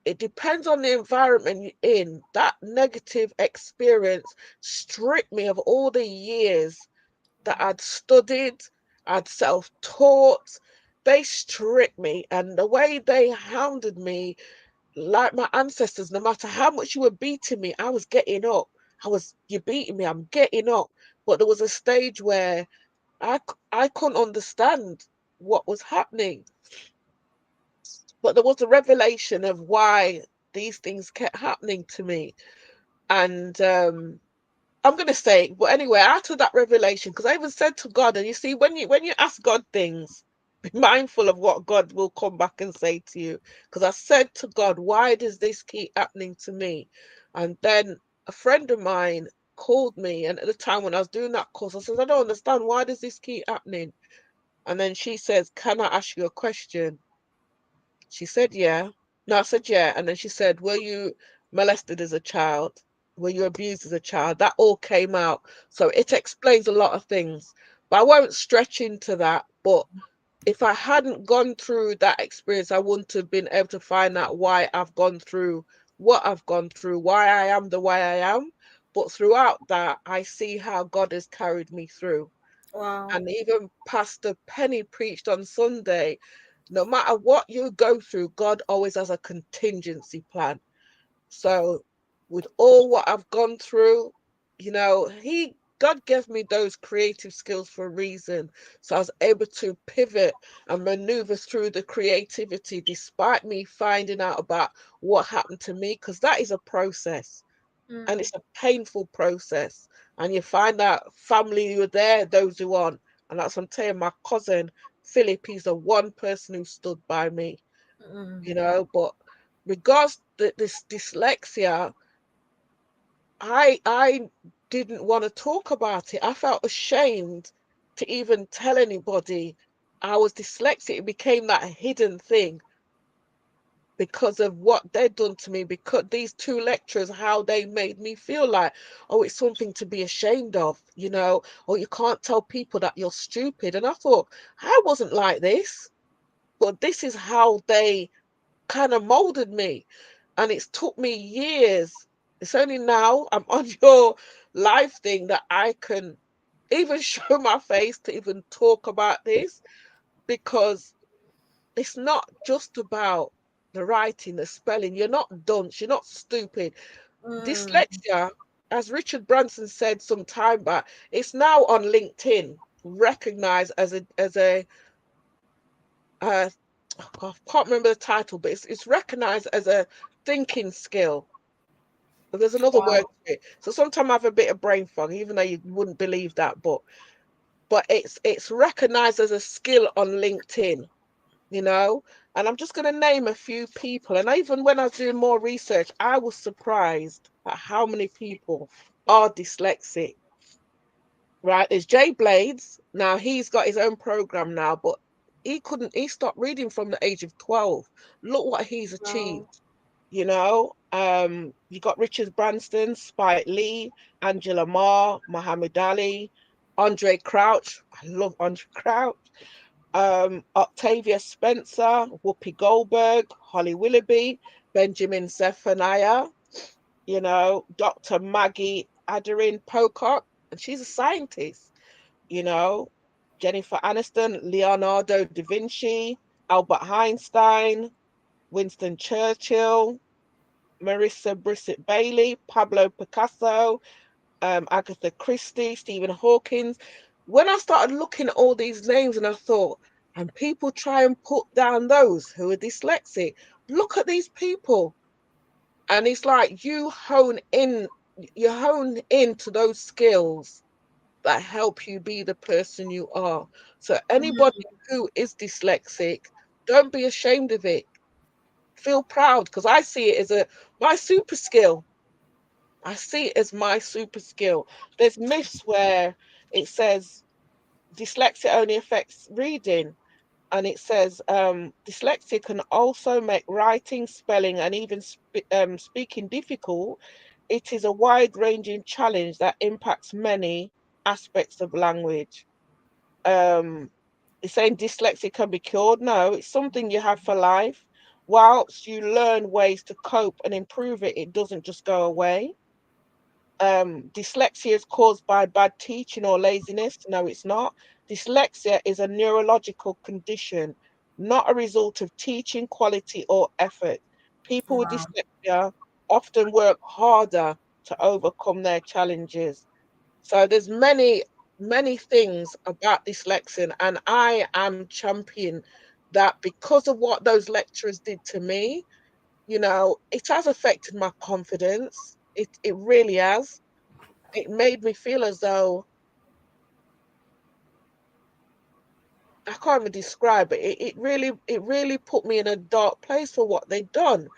it depends on the environment you're in. That negative experience stripped me of all the years that I'd studied, I'd self taught. They stripped me, and the way they hounded me, like my ancestors, no matter how much you were beating me, I was getting up. You're beating me, I'm getting up. But there was a stage where I couldn't understand what was happening. But there was a revelation of why these things kept happening to me. And I'm gonna say, but anyway, out of that revelation, because I even said to God, and you see, when you ask God things, be mindful of what God will come back and say to you. Because I said to God, why does this keep happening to me? And then a friend of mine called me, and at the time when I was doing that course, I said, I don't understand, why does this keep happening? And then she says, can I ask you a question? She said, yeah. No, I said, yeah. And then she said, were you molested as a child? Were you abused as a child? That all came out. So it explains a lot of things. But I won't stretch into that. But if I hadn't gone through that experience, I wouldn't have been able to find out why I've gone through what I've gone through, why I am the way I am. But throughout that, I see how God has carried me through. Wow. And even Pastor Penny preached on Sunday, no matter what you go through, God always has a contingency plan. So with all what I've gone through, God gave me those creative skills for a reason. So I was able to pivot and maneuver through the creativity despite me finding out about what happened to me, because that is a process, and Mm. it's a painful process. And you find out family who are there, those who aren't. And that's what I'm telling my cousin Philip, he's the one person who stood by me, Mm. but regards to this dyslexia, I didn't want to talk about it. I felt ashamed to even tell anybody I was dyslexic. It became that hidden thing because of what they'd done to me, because these two lecturers, how they made me feel like, oh, it's something to be ashamed of, or you can't tell people that you're stupid. And I thought, I wasn't like this, but this is how they kind of molded me. And it's took me years. It's only now I'm on your live thing that I can even show my face to even talk about this, because it's not just about the writing, the spelling. You're not dunce, you're not stupid. Mm. Dyslexia, as Richard Branson said some time back, it's now on LinkedIn, recognized as a uh, I can't remember the title, but it's recognized as a thinking skill. But there's another word Wow. to it. So sometimes I have a bit of brain fog, even though you wouldn't believe that, but it's recognized as a skill on LinkedIn, you know. And I'm just going to name a few people. And even when I was doing more research, I was surprised at how many people are dyslexic. Right? There's Jay Blades. Now he's got his own program now, but he stopped reading from the age of 12. Look what he's Wow. achieved. You got Richard Branson, Spike Lee, Angela Ma, Muhammad Ali, Andre Crouch. I love Andre Crouch. Octavia Spencer, Whoopi Goldberg, Holly Willoughby, Benjamin Zephaniah, Dr. Maggie Adarin Pocock, and she's a scientist, you know, Jennifer Aniston, Leonardo da Vinci, Albert Einstein, Winston Churchill, Marissa Brissett Bailey, Pablo Picasso, Agatha Christie, Stephen Hawkins. When I started looking at all these names and I thought, and people try and put down those who are dyslexic, look at these people. And it's like you hone into those skills that help you be the person you are. So anybody who is dyslexic, don't be ashamed of it. Feel proud, because I see it as a my super skill. I see it as my super skill. There's myths where it says dyslexia only affects reading, and it says dyslexia can also make writing, spelling, and even speaking difficult. It is a wide-ranging challenge that impacts many aspects of language. Um, it's saying dyslexia can be cured. No, it's something you have for life. Whilst you learn ways to cope and improve it, it doesn't just go away. Dyslexia is caused by bad teaching or laziness. No, it's not. Dyslexia is a neurological condition, not a result of teaching quality or effort. People with Wow. dyslexia often work harder to overcome their challenges. So there's many things about dyslexia, and I am champion that because of what those lecturers did to me, it has affected my confidence. It really has. It made me feel as though I can't even describe it. It really put me in a dark place for what they'd done.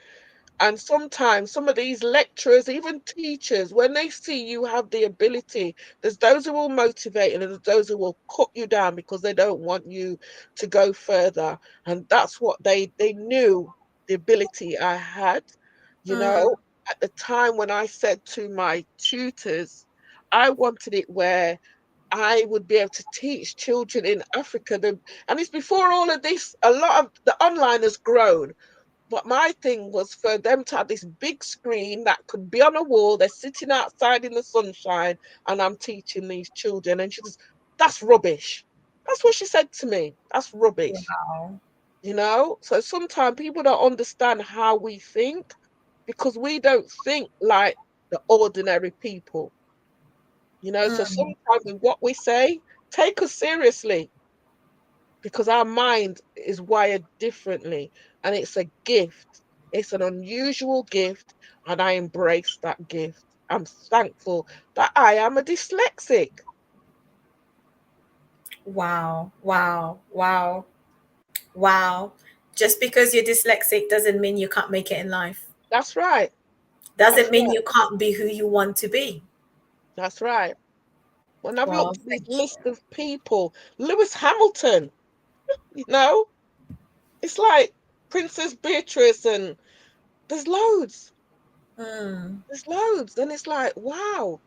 And sometimes some of these lecturers, even teachers, when they see you have the ability, there's those who will motivate and there's those who will cut you down because they don't want you to go further. And that's what they knew the ability I had, you know. Mm. At the time when I said to my tutors, I wanted it where I would be able to teach children in Africa. And it's before all of this, a lot of the online has grown. But my thing was for them to have this big screen that could be on a wall. They're sitting outside in the sunshine, and I'm teaching these children. And she says, "That's rubbish." That's what she said to me. That's rubbish. Wow. So sometimes people don't understand how we think because we don't think like the ordinary people. So Mm. sometimes with what we say, take us seriously because our mind is wired differently and it's a gift. It's an unusual gift, and I embrace that gift. I'm thankful that I am a dyslexic. Wow. Wow. Wow. Wow. Just because you're dyslexic doesn't mean you can't make it in life. That's right. That's Doesn't mean right. you can't be who you want to be. That's right. When I've Well, looked at this thank list of people, Lewis Hamilton, you know, it's like Princess Beatrice, and there's loads. you. Mm. There's loads. And it's like, wow.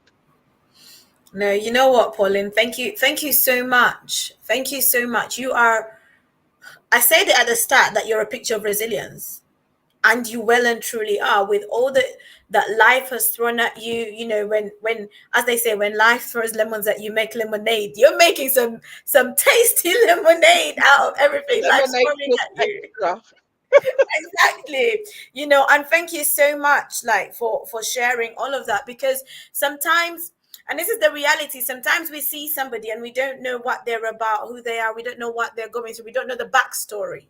No, you know what, Pauline? Thank you. Thank you so much. Thank you so much. You are, I said it at the start that you're a picture of resilience. And you well and truly are, with all that life has thrown at you. When as they say, when life throws lemons at you, make lemonade. You're making some tasty lemonade out of everything life's Lemonade throwing plus at you. extra. Exactly. And thank you so much, like, for sharing all of that, because sometimes, and this is the reality, sometimes we see somebody and we don't know what they're about, who they are, we don't know what they're going through, we don't know the backstory.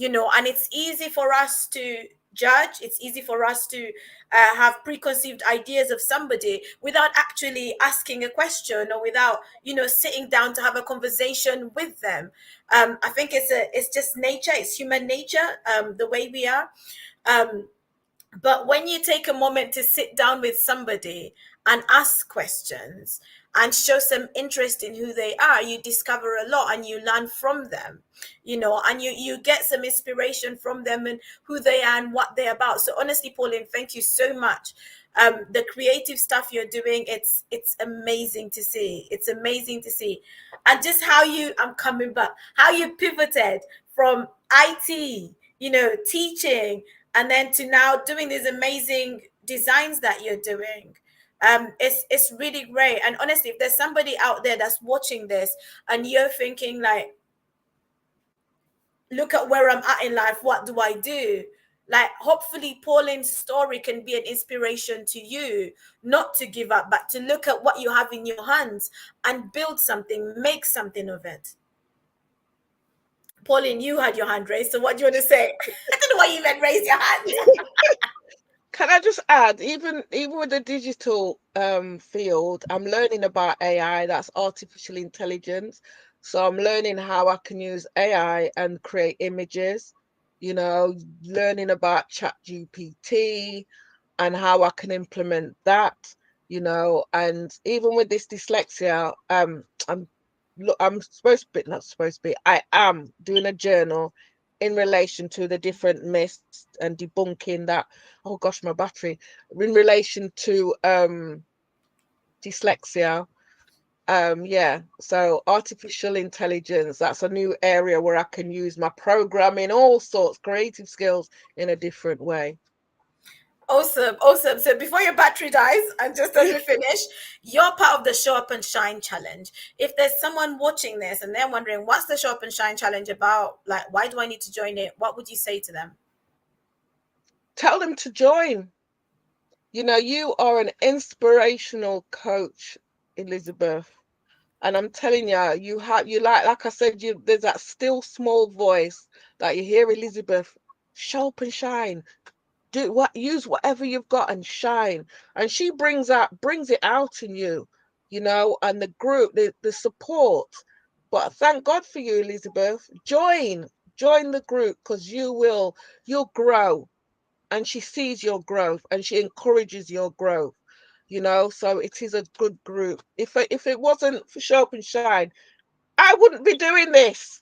And it's easy for us to judge, it's easy for us to have preconceived ideas of somebody without actually asking a question, or without sitting down to have a conversation with them. I think it's just nature, it's human nature, the way we are. um, but when you take a moment to sit down with somebody and ask questions and show some interest in who they are, you discover a lot and you learn from them, and you get some inspiration from them and who they are and what they're about. So honestly, Pauline, thank you so much. The creative stuff you're doing, it's amazing to see. It's amazing to see. And just how I'm coming back, how you pivoted from IT, teaching, and then to now doing these amazing designs that you're doing. It's really great. And honestly, if there's somebody out there that's watching this and you're thinking like, look at where I'm at in life, what do I do? Like, hopefully Pauline's story can be an inspiration to you, not to give up, but to look at what you have in your hands and build something, make something of it. Pauline, you had your hand raised, so what do you want to say? I don't know why you even raised your hand. Can I just add, even with the digital field, I'm learning about AI, that's artificial intelligence. So I'm learning how I can use AI and create images, you know, learning about ChatGPT and how I can implement that, you know, and even with this dyslexia, I'm supposed to be not supposed to be, I am doing a journal in relation to the different myths and debunking that. Oh gosh, my battery, in relation to dyslexia. Yeah, so artificial intelligence, that's a new area where I can use my programming, all sorts, creative skills in a different way. Awesome, awesome. So before your battery dies, and just as we finish, you're part of the Show Up and Shine challenge. If there's someone watching this and they're wondering what's the Show Up and Shine challenge about, like why do I need to join it? What would you say to them? Tell them to join. You know, you are an inspirational coach, Elizabeth. And I'm telling you, you like I said, you there's that still small voice that you hear, Elizabeth, show up and shine. Do what use whatever you've got and shine. And she brings it out in you, you know, and the group, the support. But thank God for you, Elizabeth. Join the group because you'll grow, and she sees your growth and she encourages your growth, you know. So it is a good group. If it wasn't for Show Up and Shine, I wouldn't be doing this.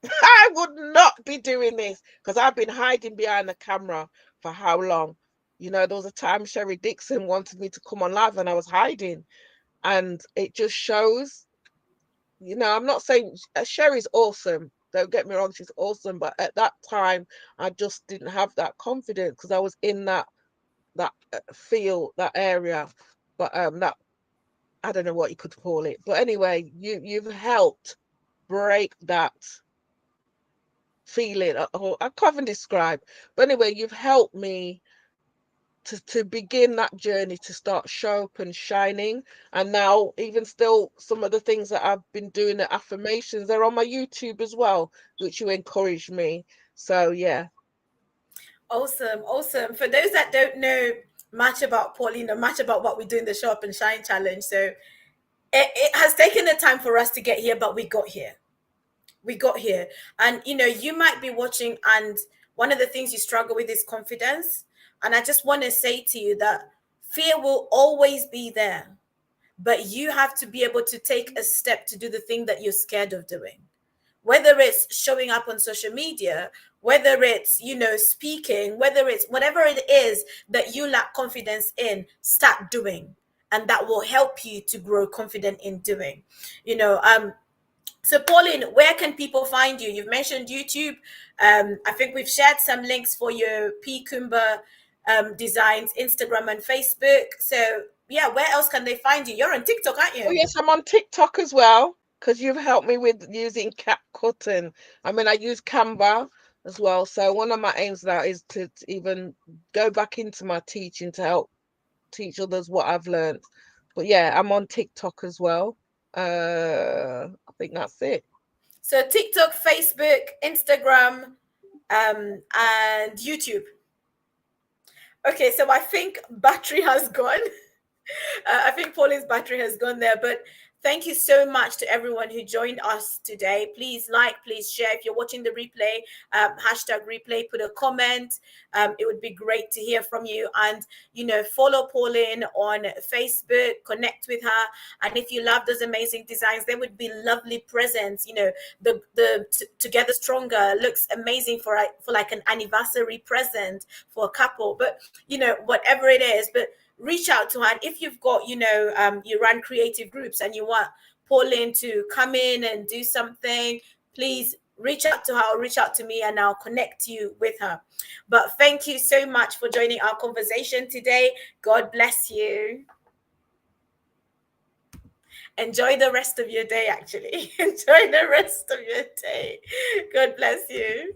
I would not be doing this because I've been hiding behind the camera for how long. You know, there was a time Sherry Dixon wanted me to come on live and I was hiding, and it just shows. You know, I'm not saying Sherry's awesome. Don't get me wrong, she's awesome. But at that time, I just didn't have that confidence because I was in that field, that area. But that I don't know what you could call it. But anyway, you've helped break that feeling. I can't even describe. But anyway, you've helped me to begin that journey to start show up and shining. And now, even still, some of the things that I've been doing, the affirmations, they're on my YouTube as well, which you encouraged me. So yeah. Awesome, awesome. For those that don't know much about Pauline or much about what we do in the Show Up and Shine challenge, so it has taken the time for us to get here, but we got here. We got here. And you might be watching, and one of the things you struggle with is confidence. And I just want to say to you that fear will always be there, but you have to be able to take a step to do the thing that you're scared of doing, whether it's showing up on social media, whether it's speaking, whether it's whatever it is that you lack confidence in, start doing, and that will help you to grow confident in doing. So Pauline, where can people find you? You've mentioned YouTube. I think we've shared some links for your P Kumba designs, Instagram and Facebook. So yeah, where else can they find you? You're on TikTok, aren't Oh you? yes, I'm on TikTok as well because you've helped me with using CapCut, and I mean I use Canva as well. So one of my aims now is to even go back into my teaching to help teach others what I've learned. But yeah, I'm on TikTok as well. I think that's it. So TikTok, Facebook, Instagram, and YouTube. Okay, so I think battery has gone. I think Pauline's battery has gone there, but thank you so much to everyone who joined us today. Please like, please share. If you're watching the replay, hashtag replay, put a comment. It would be great to hear from you. And, follow Pauline on Facebook, connect with her. And if you love those amazing designs, they would be lovely presents. The Together Stronger looks amazing for like an anniversary present for a couple. But, whatever it is, but reach out to her. And if you've got, you run creative groups and you want Pauline to come in and do something, please reach out to her or reach out to me and I'll connect you with her. But thank you so much for joining our conversation today. God bless you. Enjoy the rest of your day, actually. Enjoy the rest of your day. God bless you.